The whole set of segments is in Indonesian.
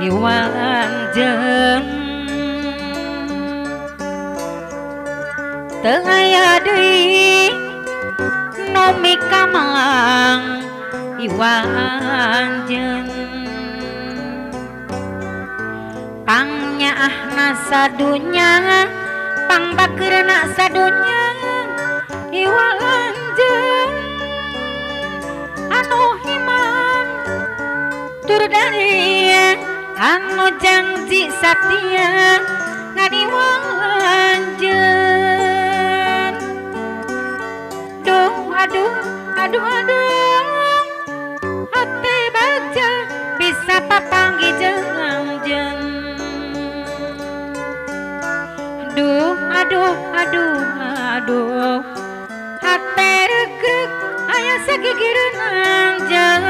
iwanjeun teu aya deui nu mikamang iwanjeun pangnyaahna sadunya pangbakeurna sadunya iwanjeun anu himang tur dari anu janji satia ngadiwanjeun duh aduh aduh aduh hati baca bisa papanggi jeung duh aduh aduh aduh hati regreg aya sagigireun anjeun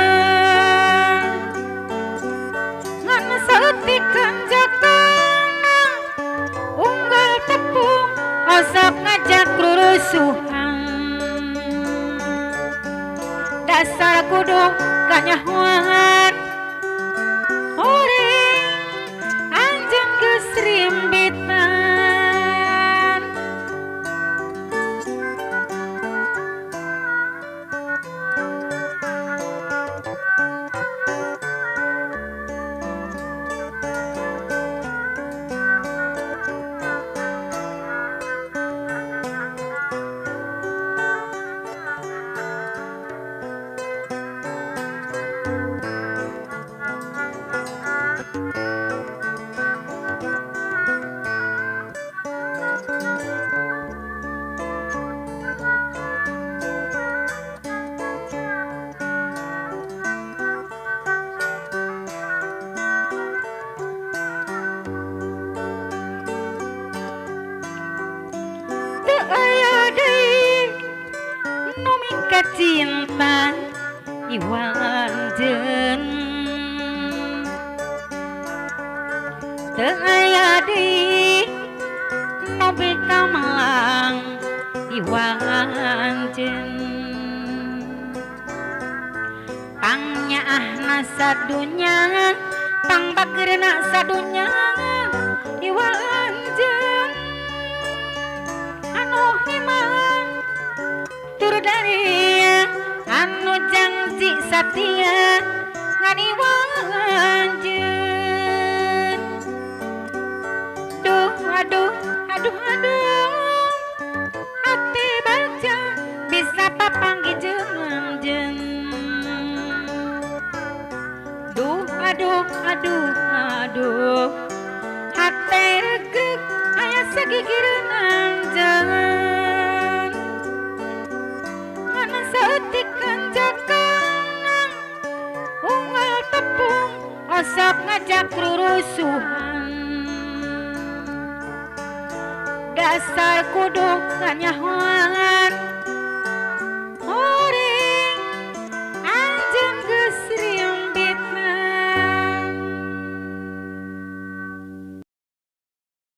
ngan saeutikeun jakana unggal tepung osok ngajak rurusuhan dasar kudu kanyahoan horeng anjeun geus rimbitan cinta iwanjeun teu aya deui nu bikamang iwanjeun pangnyaahna sadunya pangbakeurna sadunya iwanjeun anu himang tur dari anu janji satia ngadiwanjeun duh aduh aduh aduh hati baca bisa papanggi jeung duh aduh aduh aduh hati regreg aya sagigireun anjeun saeutikeun jakana unggal tepung osok ngajak rurusuhan dasar kudu kanyahoan